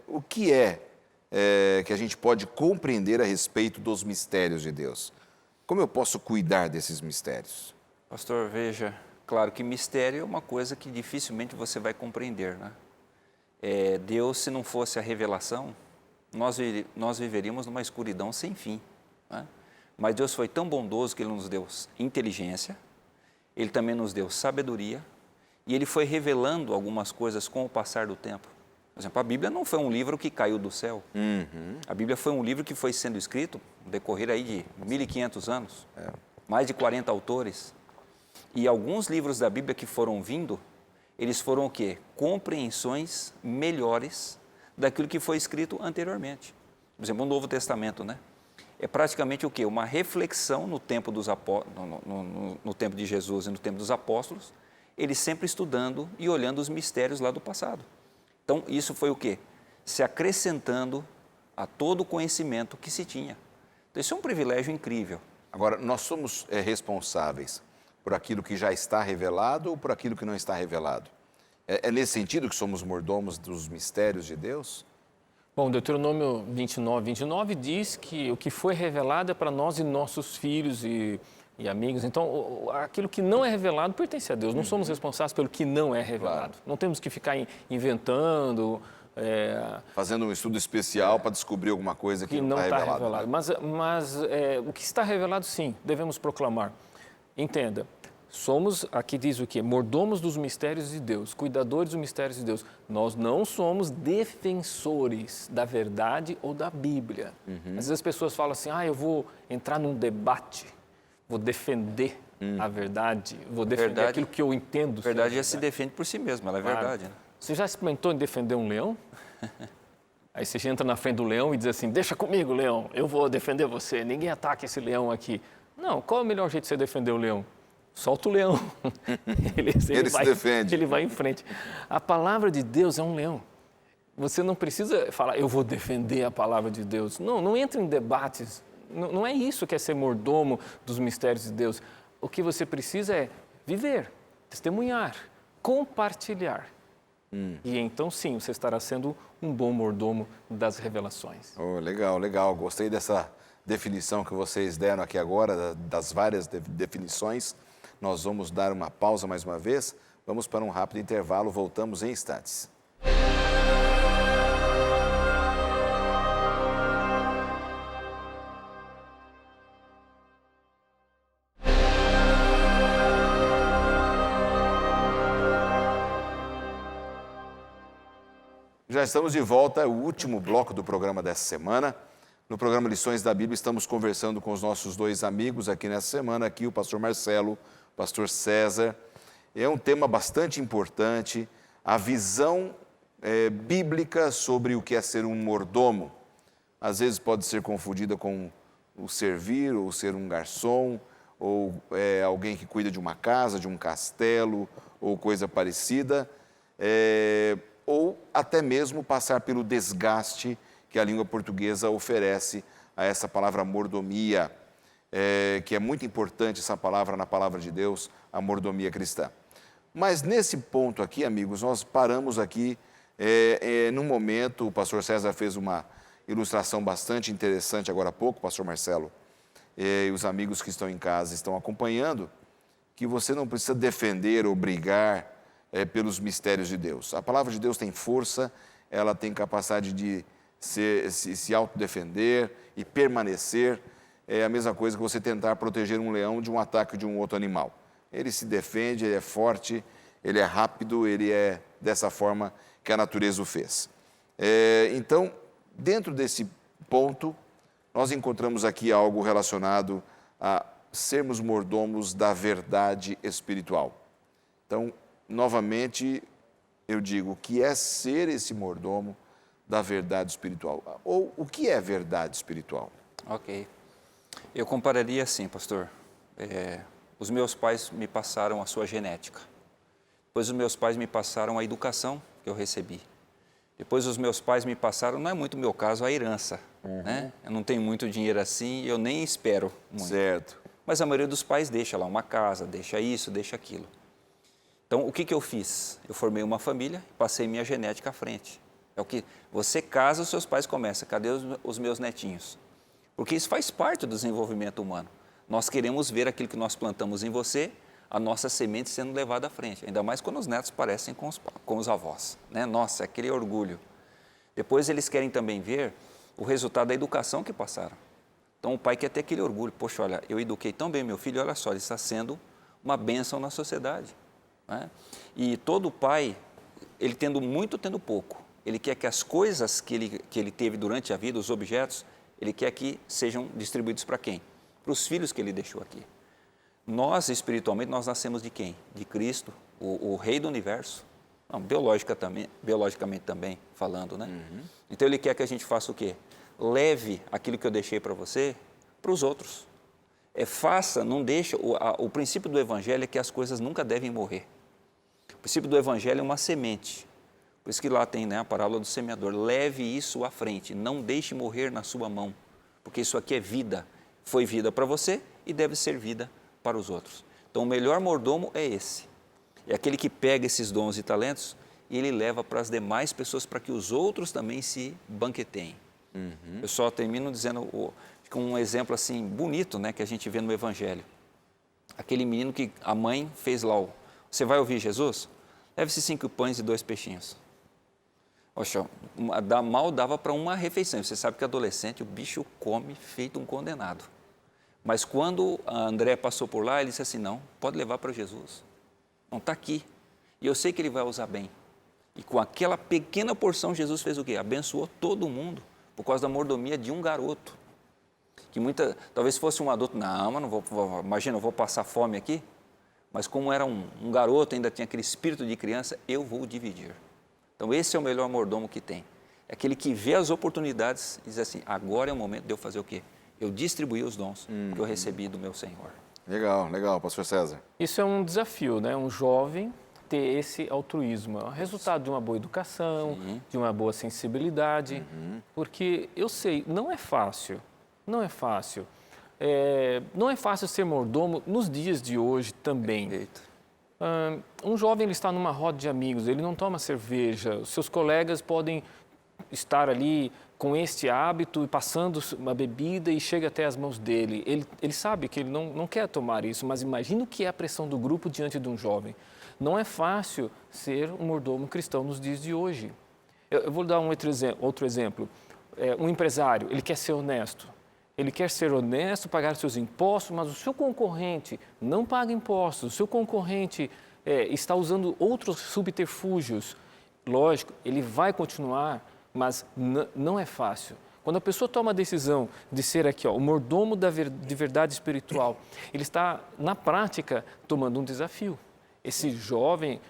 O que que a gente pode compreender a respeito dos mistérios de Deus? Como eu posso cuidar desses mistérios? Pastor, veja, claro que mistério é uma coisa que dificilmente você vai compreender, né? Deus, se não fosse a revelação, nós viveríamos numa escuridão sem fim, né? Mas Deus foi tão bondoso que Ele nos deu inteligência, Ele também nos deu sabedoria, e Ele foi revelando algumas coisas com o passar do tempo. Por exemplo, a Bíblia não foi um livro que caiu do céu. A Bíblia foi um livro que foi sendo escrito no decorrer aí de 1.500 anos, mais de 40 autores. E alguns livros da Bíblia que foram vindo, eles foram o quê? Compreensões melhores daquilo que foi escrito anteriormente. Por exemplo, o Novo Testamento, né? É praticamente o quê? Uma reflexão no tempo no tempo de Jesus e no tempo dos apóstolos, eles sempre estudando e olhando os mistérios lá do passado. Então, isso foi o quê? Se acrescentando a todo o conhecimento que se tinha. Então, isso é um privilégio incrível. Agora, nós somos responsáveis por aquilo que já está revelado ou por aquilo que não está revelado? É nesse sentido que somos mordomos dos mistérios de Deus? Bom, Deuteronômio 29 diz que o que foi revelado é para nós e nossos filhos e amigos. Então, aquilo que não é revelado pertence a Deus. Não somos responsáveis pelo que não é revelado. Não temos que ficar inventando... fazendo um estudo especial para descobrir alguma coisa que não está revelado. Né? Mas o que está revelado, sim, devemos proclamar. Entenda, somos, aqui diz o quê? Mordomos dos mistérios de Deus, cuidadores dos mistérios de Deus. Nós não somos defensores da verdade ou da Bíblia. Às vezes as pessoas falam assim, eu vou entrar num debate, vou defender a verdade, vou defender aquilo que eu entendo. A verdade já se defende por si mesma, ela é verdade. Né? Você já experimentou em defender um leão? Aí você entra na frente do leão e diz assim, deixa comigo, leão, eu vou defender você, ninguém ataca esse leão aqui. Não, qual é o melhor jeito de você defender o leão? Solta o leão. ele se defende. Ele vai em frente. A palavra de Deus é um leão. Você não precisa falar, eu vou defender a palavra de Deus. Não entre em debates. Não é isso que é ser mordomo dos mistérios de Deus. O que você precisa é viver, testemunhar, compartilhar. E então, sim, você estará sendo um bom mordomo das revelações. Oh, legal, legal. Gostei dessa definição que vocês deram aqui agora, das várias definições. Nós vamos dar uma pausa mais uma vez. Vamos para um rápido intervalo. Voltamos em instantes. Já estamos de volta, é o último bloco do programa dessa semana. No programa Lições da Bíblia, estamos conversando com os nossos dois amigos aqui nessa semana, aqui o pastor Marcelo, o pastor César. É um tema bastante importante, a visão bíblica sobre o que é ser um mordomo. Às vezes pode ser confundida com o servir, ou ser um garçom, ou alguém que cuida de uma casa, de um castelo, ou coisa parecida. Ou até mesmo passar pelo desgaste que a língua portuguesa oferece a essa palavra mordomia, que é muito importante essa palavra na palavra de Deus, a mordomia cristã. Mas nesse ponto aqui, amigos, nós paramos aqui num momento, o pastor César fez uma ilustração bastante interessante agora há pouco, pastor Marcelo, e os amigos que estão em casa estão acompanhando, que você não precisa defender ou brigar pelos mistérios de Deus. A palavra de Deus tem força, ela tem capacidade de se autodefender e permanecer. É a mesma coisa que você tentar proteger um leão de um ataque de um outro animal. Ele se defende, ele é forte, ele é rápido, ele é dessa forma que a natureza o fez. Então, dentro desse ponto, nós encontramos aqui algo relacionado a sermos mordomos da verdade espiritual. Então, novamente, eu digo, o que é ser esse mordomo da verdade espiritual? Ou o que é verdade espiritual? Ok. Eu compararia assim, pastor. Os meus pais me passaram a sua genética. Depois os meus pais me passaram a educação que eu recebi. Depois os meus pais me passaram, não é muito o meu caso, a herança. Né? Eu não tenho muito dinheiro assim, eu nem espero muito. Certo. Mas a maioria dos pais deixa lá uma casa, deixa isso, deixa aquilo. Então, o que eu fiz? Eu formei uma família e passei minha genética à frente. É o que você casa, os seus pais começam. Cadê os meus netinhos? Porque isso faz parte do desenvolvimento humano. Nós queremos ver aquilo que nós plantamos em você, a nossa semente sendo levada à frente. Ainda mais quando os netos parecem com os avós. Né? Nossa, é aquele orgulho. Depois eles querem também ver o resultado da educação que passaram. Então, o pai quer ter aquele orgulho. Poxa, olha, eu eduquei tão bem meu filho, olha só, ele está sendo uma bênção na sociedade. Né? E todo pai, ele tendo muito, tendo pouco, ele quer que as coisas que ele teve durante a vida, os objetos, ele quer que sejam distribuídos para quem? Para os filhos que ele deixou aqui. Nós, espiritualmente, nós nascemos de quem? De Cristo, o Rei do Universo. Não, biologicamente também falando, né? Então, ele quer que a gente faça o quê? Leve aquilo que eu deixei para você para os outros. Faça, não deixa... O princípio do Evangelho é que as coisas nunca devem morrer. O princípio do Evangelho é uma semente. Por isso que lá tem, né, a parábola do semeador. Leve isso à frente, não deixe morrer na sua mão, porque isso aqui é vida. Foi vida para você e deve ser vida para os outros. Então, o melhor mordomo é esse. É aquele que pega esses dons e talentos e ele leva para as demais pessoas para que os outros também se banqueteiem. Eu só termino dizendo um exemplo assim bonito, né, que a gente vê no Evangelho. Aquele menino que a mãe fez lá. Você vai ouvir Jesus? Leve-se 5 pães e 2 peixinhos. Poxa, mal dava para uma refeição. Você sabe que adolescente, o bicho come feito um condenado. Mas quando a André passou por lá, ele disse assim, não, pode levar para Jesus. Não, está aqui. E eu sei que ele vai usar bem. E com aquela pequena porção, Jesus fez o quê? Abençoou todo mundo, por causa da mordomia de um garoto. Que talvez fosse um adulto, não, mas não imagina, eu vou passar fome aqui. Mas como era um garoto, ainda tinha aquele espírito de criança, eu vou dividir. Então esse é o melhor mordomo que tem. É aquele que vê as oportunidades e diz assim, agora é o momento de eu fazer o quê? Eu distribuir os dons que eu recebi do meu Senhor. Legal, legal, pastor César. Isso é um desafio, né? Um jovem ter esse altruísmo. É o resultado de uma boa educação, de uma boa sensibilidade. Porque eu sei, não é fácil. Não é fácil. Não é fácil ser mordomo nos dias de hoje também. Perfeito. Um jovem ele está numa roda de amigos, ele não toma cerveja, os seus colegas podem estar ali com este hábito e passando uma bebida e chega até as mãos dele. Ele sabe que ele não quer tomar isso, mas imagina o que é a pressão do grupo diante de um jovem. Não é fácil ser um mordomo cristão nos dias de hoje. Eu vou dar outro exemplo. Um empresário, ele quer ser honesto. Ele quer ser honesto, pagar seus impostos, mas o seu concorrente não paga impostos, o seu concorrente está usando outros subterfúgios. Lógico, ele vai continuar, mas não é fácil. Quando a pessoa toma a decisão de ser aqui, o mordomo de verdade espiritual, ele está, na prática, tomando um desafio. Esse jovem,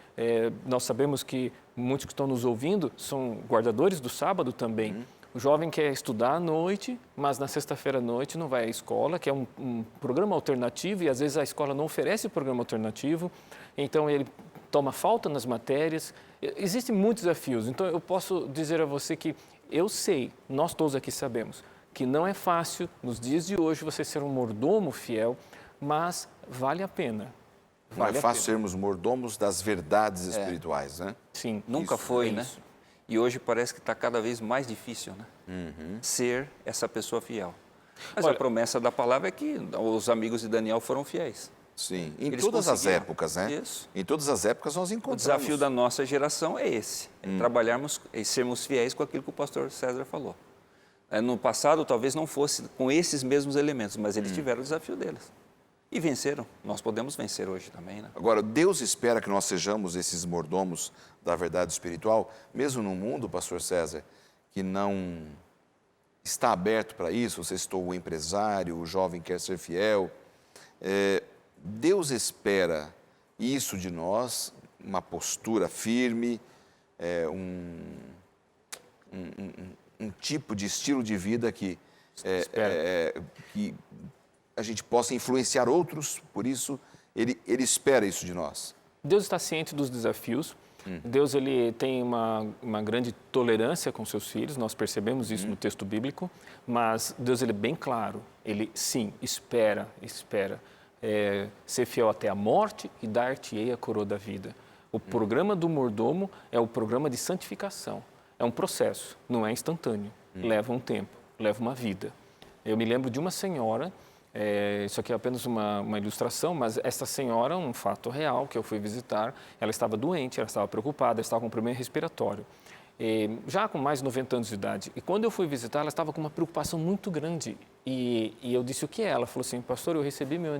nós sabemos que muitos que estão nos ouvindo são guardadores do sábado também. O jovem quer estudar à noite, mas na sexta-feira à noite não vai à escola, que é um programa alternativo, e às vezes a escola não oferece o programa alternativo, então ele toma falta nas matérias. Existem muitos desafios, então eu posso dizer a você que eu sei, nós todos aqui sabemos, que não é fácil nos dias de hoje você ser um mordomo fiel, mas vale a pena. Não é fácil sermos mordomos das verdades espirituais, né? Sim. Nunca foi, né? E hoje parece que está cada vez mais difícil, né? Ser essa pessoa fiel. Mas a promessa da palavra é que os amigos de Daniel foram fiéis. Sim, em Eles todas as conseguiram. épocas, né? Isso. Em todas as épocas nós O encontramos. desafio da nossa geração é esse, trabalharmos e sermos fiéis com aquilo que o pastor César falou. No passado talvez não fosse com esses mesmos elementos, mas eles tiveram o desafio deles. E venceram. Nós podemos vencer hoje também, né? Agora, Deus espera que nós sejamos esses mordomos da verdade espiritual, mesmo num mundo, pastor César, que não está aberto para isso. Você citou o empresário, o jovem quer ser fiel. Deus espera isso de nós, uma postura firme, um tipo de estilo de vida que a gente possa influenciar outros, por isso ele espera isso de nós. Deus está ciente dos desafios. Deus ele tem uma grande tolerância com seus filhos, nós percebemos isso no texto bíblico, mas Deus ele é bem claro, ele sim, espera ser fiel até a morte e dar-te-ei a coroa da vida. O programa do mordomo é o programa de santificação, é um processo, não é instantâneo, leva um tempo, leva uma vida. Eu me lembro de uma senhora, isso aqui é apenas uma ilustração, mas essa senhora, um fato real que eu fui visitar, ela estava doente, ela estava preocupada, ela estava com um problema respiratório, já com mais de 90 anos de idade. E quando eu fui visitar, ela estava com uma preocupação muito grande. E eu disse, o que é? Ela falou assim, pastor, eu recebi meu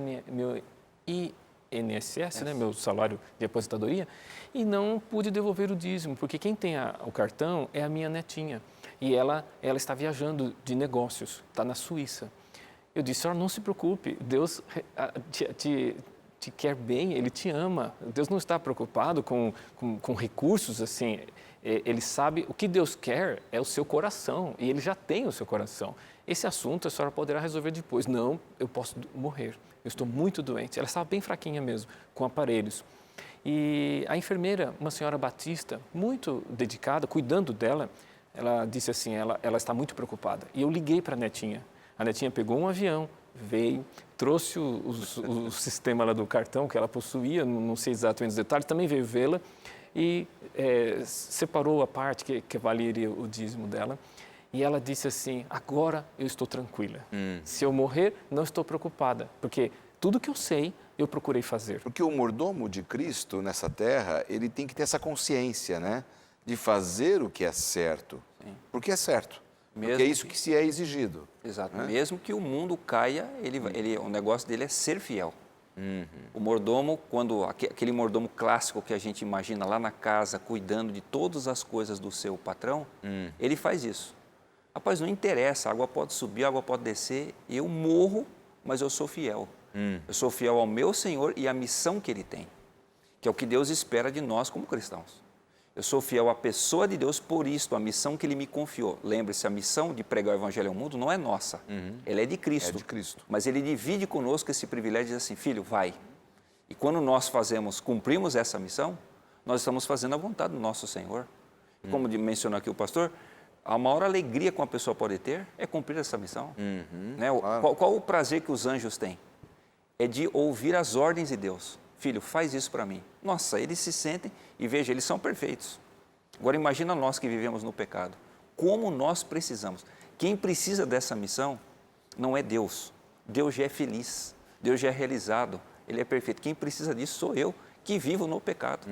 INSS, né, meu salário de aposentadoria, e não pude devolver o dízimo, porque quem tem o cartão é a minha netinha. E ela está viajando de negócios, está na Suíça. Eu disse, senhora, não se preocupe, Deus te quer bem, Ele te ama. Deus não está preocupado com recursos, assim. Ele sabe, o que Deus quer é o seu coração, e Ele já tem o seu coração. Esse assunto a senhora poderá resolver depois. Não, eu posso morrer, eu estou muito doente. Ela estava bem fraquinha mesmo, com aparelhos. E a enfermeira, uma senhora batista, muito dedicada, cuidando dela, ela disse assim, ela está muito preocupada. E eu liguei para a netinha. A netinha pegou um avião, veio, trouxe o sistema lá do cartão que ela possuía, não sei exatamente os detalhes, também veio vê-la e separou a parte que valeria o dízimo dela. E ela disse assim, agora eu estou tranquila. Se eu morrer, não estou preocupada, porque tudo que eu sei, eu procurei fazer. Porque o mordomo de Cristo nessa terra, ele tem que ter essa consciência, né? De fazer o que é certo. Sim. Porque é certo. Porque é isso que se é exigido. Exato. Né? Mesmo que o mundo caia, o negócio dele é ser fiel. O mordomo, aquele mordomo clássico que a gente imagina lá na casa, cuidando de todas as coisas do seu patrão, ele faz isso. Rapaz, não interessa, a água pode subir, a água pode descer, eu morro, mas eu sou fiel. Eu sou fiel ao meu Senhor e à missão que Ele tem, que é o que Deus espera de nós como cristãos. Eu sou fiel à pessoa de Deus por isto, a missão que Ele me confiou. Lembre-se, a missão de pregar o Evangelho ao mundo não é nossa, ela é de Cristo. É de Cristo. Mas Ele divide conosco esse privilégio e diz assim, filho, vai. E quando nós cumprimos essa missão, nós estamos fazendo a vontade do nosso Senhor. Como mencionou aqui o pastor, a maior alegria que uma pessoa pode ter é cumprir essa missão. Né? Claro. Qual o prazer que os anjos têm? É de ouvir as ordens de Deus. Filho, faz isso para mim. Nossa, eles se sentem e veja, eles são perfeitos. Agora imagina nós que vivemos no pecado. Como nós precisamos. Quem precisa dessa missão não é Deus. Deus já é feliz. Deus já é realizado. Ele é perfeito. Quem precisa disso sou eu, que vivo no pecado.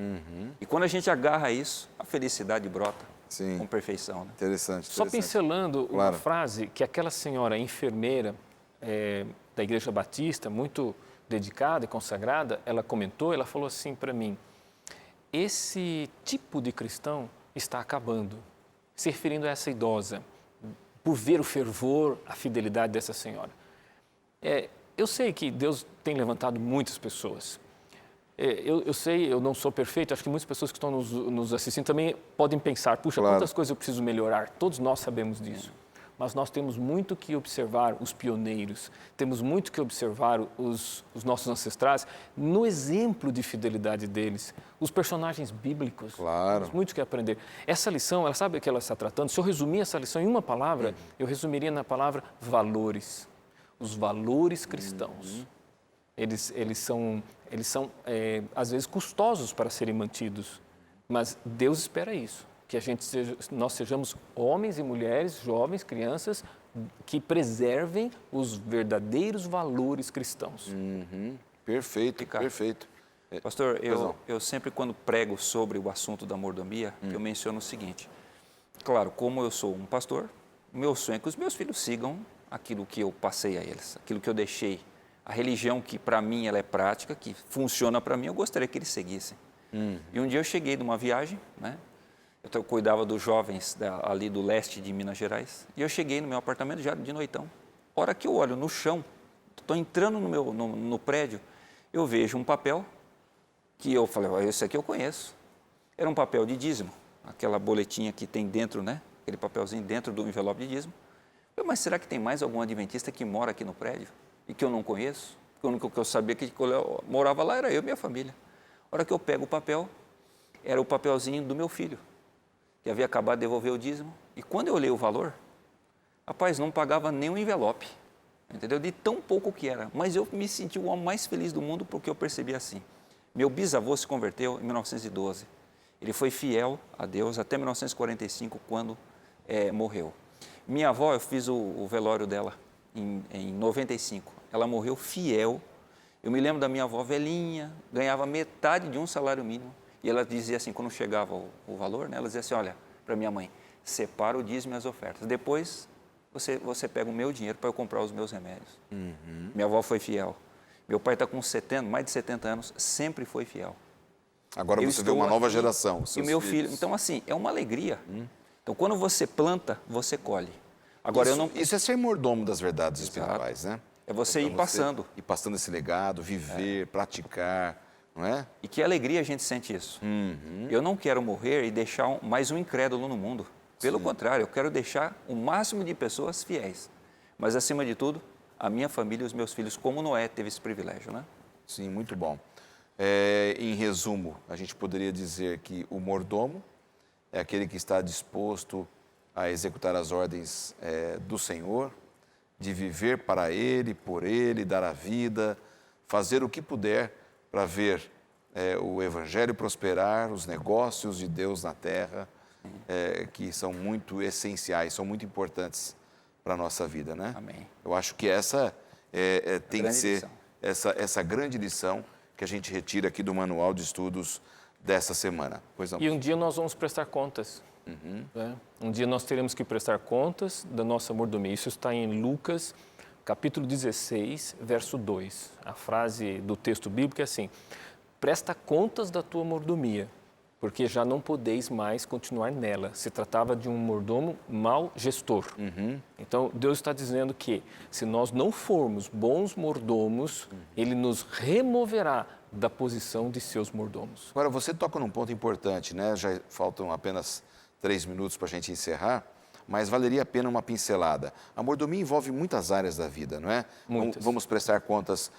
E quando a gente agarra isso, a felicidade brota. Sim. Com perfeição. Né? Interessante. Só pincelando Claro. uma frase que aquela senhora enfermeira da Igreja Batista, muito dedicada e consagrada, ela comentou, ela falou assim para mim, esse tipo de cristão está acabando, se referindo a essa idosa, por ver o fervor, a fidelidade dessa senhora. Eu sei que Deus tem levantado muitas pessoas. Eu sei, eu não sou perfeito, acho que muitas pessoas que estão nos assistindo também podem pensar, puxa, Claro. quantas coisas eu preciso melhorar, todos nós sabemos disso. Mas nós temos muito que observar os pioneiros, temos muito que observar os nossos ancestrais no exemplo de fidelidade deles, os personagens bíblicos. Claro. Temos muito que aprender. Essa lição, ela sabe o que ela está tratando? Se eu resumir essa lição em uma palavra, eu resumiria na palavra valores. Os valores cristãos. Eles são às vezes, custosos para serem mantidos, mas Deus espera isso. Que nós sejamos homens e mulheres, jovens, crianças, que preservem os verdadeiros valores cristãos. Perfeito, perfeito. Pastor, eu sempre quando prego sobre o assunto da mordomia, eu menciono o seguinte. Claro, como eu sou um pastor, o meu sonho é que os meus filhos sigam aquilo que eu passei a eles, aquilo que eu deixei. A religião que para mim ela é prática, que funciona para mim, eu gostaria que eles seguissem. E um dia eu cheguei numa viagem, né? Eu cuidava dos jovens ali do leste de Minas Gerais. E eu cheguei no meu apartamento já de noitão. A hora que eu olho no chão, estou entrando no prédio, eu vejo um papel que eu falei, esse aqui eu conheço. Era um papel de dízimo, aquela boletinha que tem dentro, né? Aquele papelzinho dentro do envelope de dízimo. Eu, mas será que tem mais algum adventista que mora aqui no prédio e que eu não conheço? Porque o único que eu sabia que morava lá era eu e minha família. A hora que eu pego o papel, era o papelzinho do meu filho, que havia acabado de devolver o dízimo. E quando eu olhei o valor, rapaz, não pagava nem um envelope, entendeu? De tão pouco que era. Mas eu me senti o homem mais feliz do mundo porque eu percebi assim. Meu bisavô se converteu em 1912. Ele foi fiel a Deus até 1945, quando morreu. Minha avó, eu fiz o velório dela em 95. Ela morreu fiel. Eu me lembro da minha avó velhinha, ganhava metade de um salário mínimo. E ela dizia assim, quando chegava o valor, né, ela dizia assim, olha, para minha mãe, separa o dízimo e as ofertas. Depois, você pega o meu dinheiro para eu comprar os meus remédios. Minha avó foi fiel. Meu pai está com mais de 70 anos, sempre foi fiel. Agora você vê uma nova geração. E meu filho. Então, assim, é uma alegria. Então, quando você planta, você colhe. Agora, Isso é ser mordomo das verdades espirituais, né? É você ir passando. Ir passando esse legado, viver, praticar, não é? E que alegria a gente sente isso. Eu não quero morrer e deixar mais um incrédulo no mundo. Pelo contrário, eu quero deixar o máximo de pessoas fiéis. Mas, acima de tudo, a minha família e os meus filhos, como Noé teve esse privilégio, né? Sim, muito bom. Em resumo, a gente poderia dizer que o mordomo é aquele que está disposto a executar as ordens do Senhor, de viver para Ele, por Ele, dar a vida, fazer o que puder para ver o Evangelho prosperar, os negócios de Deus na terra, que são muito essenciais, são muito importantes para a nossa vida, né? Amém. Eu acho que essa tem que ser lição. essa grande lição que a gente retira aqui do manual de estudos dessa semana. Pois não. E um dia nós vamos prestar contas. Né? Um dia nós teremos que prestar contas da nossa mordomia. Isso está em Lucas, capítulo 16, verso 2. A frase do texto bíblico é assim, presta contas da tua mordomia, porque já não podeis mais continuar nela. Se tratava de um mordomo mau gestor. Então, Deus está dizendo que, se nós não formos bons mordomos, Ele nos removerá da posição de seus mordomos. Agora, você toca num ponto importante, né? Já faltam apenas 3 minutos para a gente encerrar, mas valeria a pena uma pincelada. A mordomia envolve muitas áreas da vida, não é? Muitas. Vamos prestar contas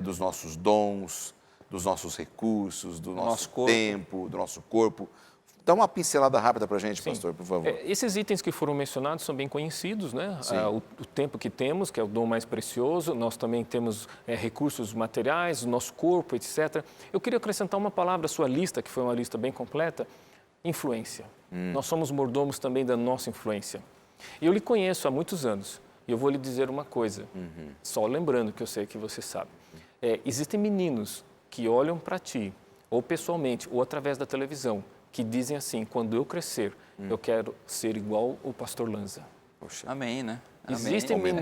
dos nossos dons, dos nossos recursos, do nosso tempo, do nosso corpo. Dá uma pincelada rápida para a gente, pastor, por favor. Esses itens que foram mencionados são bem conhecidos, né? O tempo que temos, que é o dom mais precioso, nós também temos recursos materiais, o nosso corpo, etc. Eu queria acrescentar uma palavra à sua lista, que foi uma lista bem completa, influência. Nós somos mordomos também da nossa influência. Eu lhe conheço há muitos anos e eu vou lhe dizer uma coisa, só lembrando que eu sei que você sabe. Existem meninos que olham para ti, ou pessoalmente, ou através da televisão, que dizem assim, quando eu crescer, eu quero ser igual o pastor Lanza. Poxa. Amém, né? Existem Amém.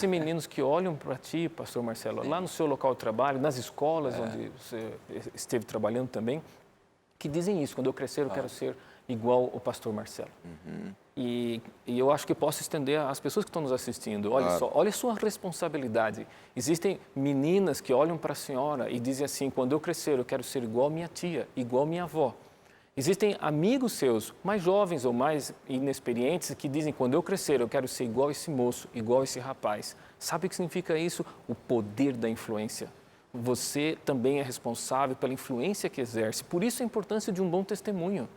meninos que olham para ti, pastor Marcelo, lá no seu local de trabalho, nas escolas onde você esteve trabalhando também, que dizem isso, quando eu crescer eu quero ser igual o pastor Marcelo. E eu acho que posso estender às pessoas que estão nos assistindo. Olha só, olha a sua responsabilidade. Existem meninas que olham para a senhora e dizem assim, quando eu crescer eu quero ser igual minha tia, igual minha avó. Existem amigos seus, mais jovens ou mais inexperientes, que dizem, quando eu crescer eu quero ser igual esse moço, igual esse rapaz. Sabe o que significa isso? O poder da influência. Você também é responsável pela influência que exerce. Por isso a importância de um bom testemunho.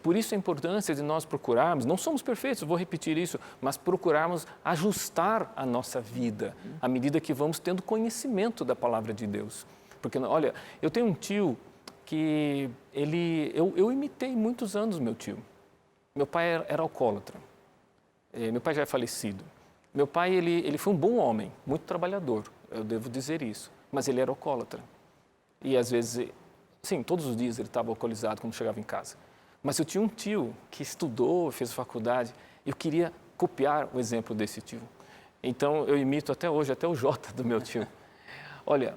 Por isso a importância de nós procurarmos, não somos perfeitos, vou repetir isso, mas procurarmos ajustar a nossa vida à medida que vamos tendo conhecimento da palavra de Deus. Porque, olha, eu tenho um tio que eu imitei muitos anos meu tio. Meu pai era alcoólatra, meu pai já é falecido. Meu pai, ele foi um bom homem, muito trabalhador, eu devo dizer isso, mas ele era alcoólatra. E às vezes, sim, todos os dias ele estava alcoolizado quando chegava em casa. Mas eu tinha um tio que estudou, fez faculdade, e eu queria copiar o exemplo desse tio. Então, eu imito até hoje, até o Jota do meu tio. Olha,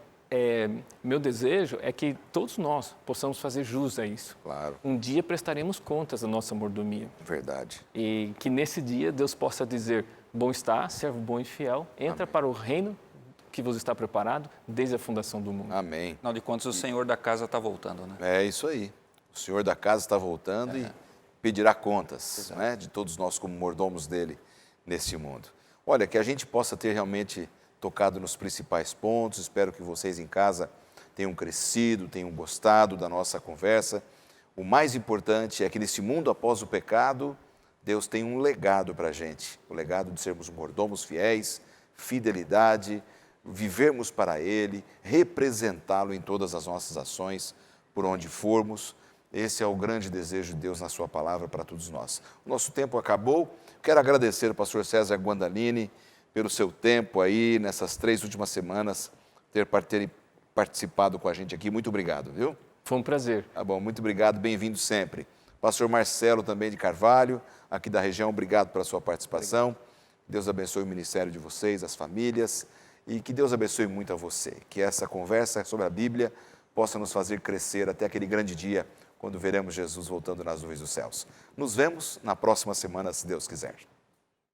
meu desejo é que todos nós possamos fazer jus a isso. Claro. Um dia prestaremos contas da nossa mordomia. Verdade. E que nesse dia Deus possa dizer, bom está, servo bom e fiel, entra para o reino que vos está preparado desde a fundação do mundo. Amém. Afinal de contas, o Senhor da casa está voltando, né? É isso aí. O Senhor da casa está voltando e pedirá contas, né, de todos nós como mordomos dele neste mundo. Olha, que a gente possa ter realmente tocado nos principais pontos. Espero que vocês em casa tenham crescido, tenham gostado da nossa conversa. O mais importante é que nesse mundo após o pecado, Deus tem um legado para a gente. O legado de sermos mordomos fiéis, fidelidade, vivermos para Ele, representá-lo em todas as nossas ações, por onde formos. Esse é o grande desejo de Deus na sua palavra para todos nós. O nosso tempo acabou. Quero agradecer ao pastor César Guandalini pelo seu tempo aí, nessas 3 últimas semanas, ter participado com a gente aqui. Muito obrigado, viu? Foi um prazer. Tá bom, muito obrigado, bem-vindo sempre. Pastor Marcelo também de Carvalho, aqui da região, obrigado pela sua participação. Obrigado. Deus abençoe o ministério de vocês, as famílias, e que Deus abençoe muito a você. Que essa conversa sobre a Bíblia possa nos fazer crescer até aquele grande dia, quando veremos Jesus voltando nas nuvens dos céus. Nos vemos na próxima semana, se Deus quiser.